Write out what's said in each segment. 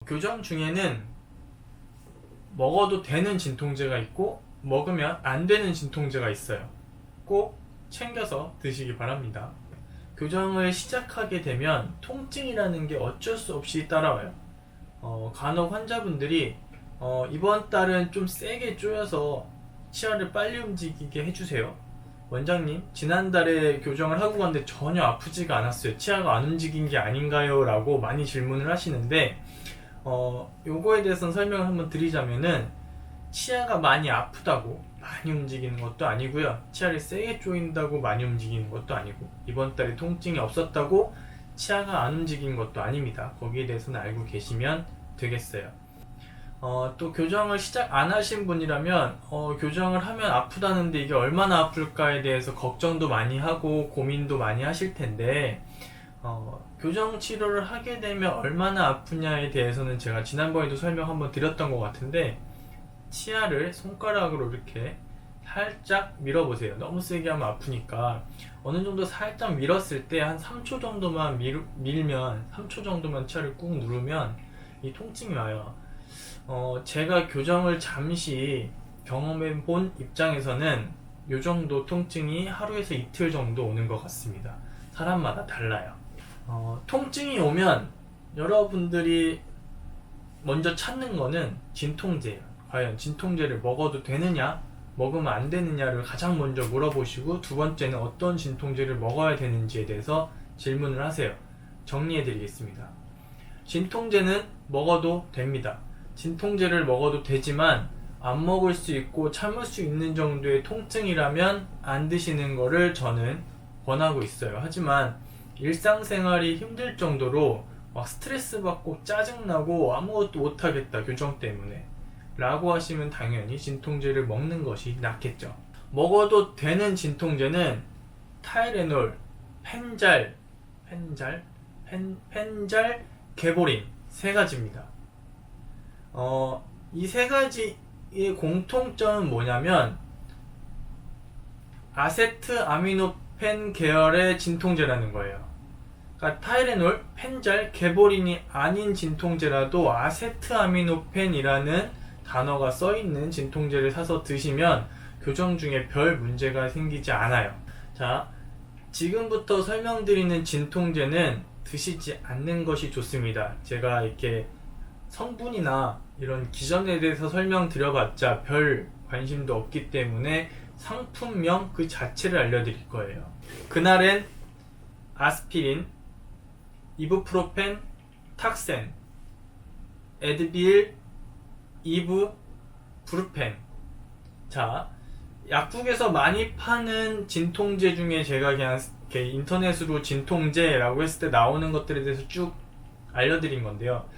교정 중에는 먹어도 되는 진통제가 있고 먹으면 안 되는 진통제가 있어요. 꼭 챙겨서 드시기 바랍니다. 교정을 시작하게 되면 통증이라는 게 어쩔 수 없이 따라와요. 간혹 환자분들이 이번 달은 좀 세게 쪼여서 치아를 빨리 움직이게 해주세요. 원장님, 지난달에 교정을 하고 갔는데 전혀 아프지가 않았어요. 치아가 안 움직인 게 아닌가요? 라고 많이 질문을 하시는데 요거에 대해서는 설명을 한번 드리자면은, 치아가 많이 아프다고 많이 움직이는 것도 아니고요, 치아를 세게 조인다고 많이 움직이는 것도 아니고, 이번 달에 통증이 없었다고 치아가 안 움직인 것도 아닙니다. 거기에 대해서는 알고 계시면 되겠어요. 또 교정을 시작 안 하신 분이라면 교정을 하면 아프다는데 이게 얼마나 아플까에 대해서 걱정도 많이 하고 고민도 많이 하실 텐데, 교정 치료를 하게 되면 얼마나 아프냐에 대해서는 제가 지난번에도 설명 한번 드렸던 것 같은데, 치아를 손가락으로 이렇게 살짝 밀어보세요. 너무 세게 하면 아프니까 어느 정도 살짝 밀었을 때 한 3초 정도만 밀면 3초 정도만 치아를 꾹 누르면 이 통증이 와요. 제가 교정을 잠시 경험해 본 입장에서는 이 정도 통증이 하루에서 이틀 정도 오는 것 같습니다. 사람마다 달라요. 통증이 오면 여러분들이 먼저 찾는 거는 진통제예요. 과연 진통제를 먹어도 되느냐, 먹으면 안 되느냐를 가장 먼저 물어보시고, 두 번째는 어떤 진통제를 먹어야 되는지에 대해서 질문을 하세요. 정리해 드리겠습니다. 진통제는 먹어도 됩니다. 진통제를 먹어도 되지만 안 먹을 수 있고 참을 수 있는 정도의 통증이라면 안 드시는 거를 저는 권하고 있어요. 하지만 일상생활이 힘들 정도로 막 스트레스 받고 짜증나고 아무것도 못하겠다, 교정 때문에 라고 하시면 당연히 진통제를 먹는 것이 낫겠죠. 먹어도 되는 진통제는 타이레놀, 펜잘, 개보린 세 가지입니다. 이 세 가지의 공통점은 뭐냐면 아세트아미노펜 계열의 진통제라는 거예요. 그러니까 타이레놀, 펜잘, 개보린이 아닌 진통제라도 아세트아미노펜이라는 단어가 써있는 진통제를 사서 드시면 교정 중에 별 문제가 생기지 않아요. 자, 지금부터 설명드리는 진통제는 드시지 않는 것이 좋습니다. 제가 이렇게 성분이나 이런 기전에 대해서 설명드려봤자 별 관심도 없기 때문에 상품명 그 자체를 알려드릴 거예요. 그날엔 아스피린, 이부프로펜, 탁센, 에드빌, 이부프루펜. 자, 약국에서 많이 파는 진통제 중에 제가 그냥 이렇게 인터넷으로 진통제라고 했을 때 나오는 것들에 대해서 쭉 알려드린 건데요.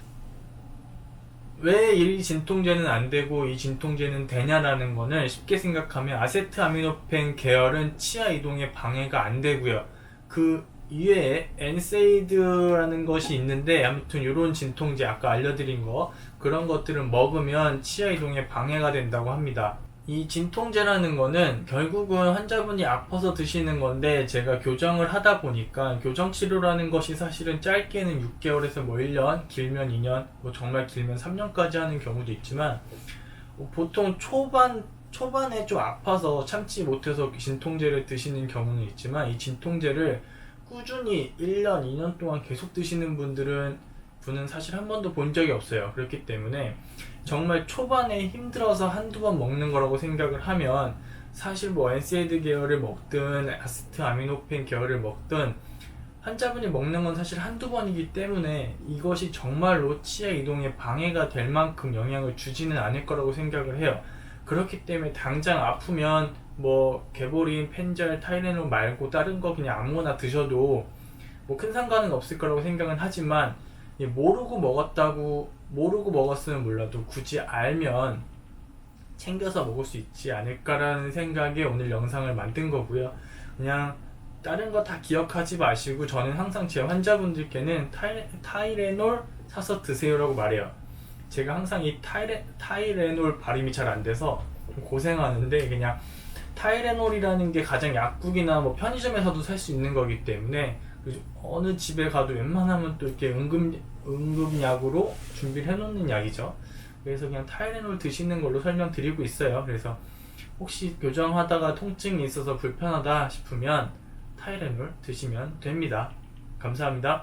왜 이 진통제는 안 되고 이 진통제는 되냐라는 거는 쉽게 생각하면 아세트아미노펜 계열은 치아 이동에 방해가 안 되고요. 그 이외에 엔세이드라는 것이 있는데, 아무튼 이런 진통제 아까 알려드린 거, 그런 것들은 먹으면 치아 이동에 방해가 된다고 합니다. 이 진통제라는 거는 결국은 환자분이 아파서 드시는 건데, 제가 교정을 하다 보니까 교정 치료라는 것이 사실은 짧게는 6개월에서 뭐 1년, 길면 2년, 뭐 정말 길면 3년까지 하는 경우도 있지만, 보통 초반에 좀 아파서 참지 못해서 진통제를 드시는 경우는 있지만, 이 진통제를 꾸준히 1년, 2년 동안 계속 드시는 분은 사실 한 번도 본 적이 없어요. 그렇기 때문에 정말 초반에 힘들어서 한두 번 먹는 거라고 생각을 하면, 사실 뭐 엔세이드 계열을 먹든 아세트아미노펜 계열을 먹든 환자분이 먹는 건 사실 한두 번이기 때문에 이것이 정말로 치아 이동에 방해가 될 만큼 영향을 주지는 않을 거라고 생각을 해요. 그렇기 때문에 당장 아프면 뭐 개보린, 펜잘, 타이레놀 말고 다른 거 그냥 아무거나 드셔도 뭐 큰 상관은 없을 거라고 생각은 하지만, 모르고 먹었으면 몰라도 굳이 알면 챙겨서 먹을 수 있지 않을까라는 생각에 오늘 영상을 만든 거고요. 그냥 다른 거 다 기억하지 마시고, 저는 항상 제 환자분들께는 타이레놀 사서 드세요라고 말해요. 제가 항상 이 타이레놀 발음이 잘 안 돼서 고생하는데, 그냥 타이레놀이라는 게 가장 약국이나 뭐 편의점에서도 살 수 있는 거기 때문에 어느 집에 가도 웬만하면 또 이렇게 응급약으로 준비를 해놓는 약이죠. 그래서 그냥 타이레놀 드시는 걸로 설명드리고 있어요. 그래서 혹시 교정하다가 통증이 있어서 불편하다 싶으면 타이레놀 드시면 됩니다. 감사합니다.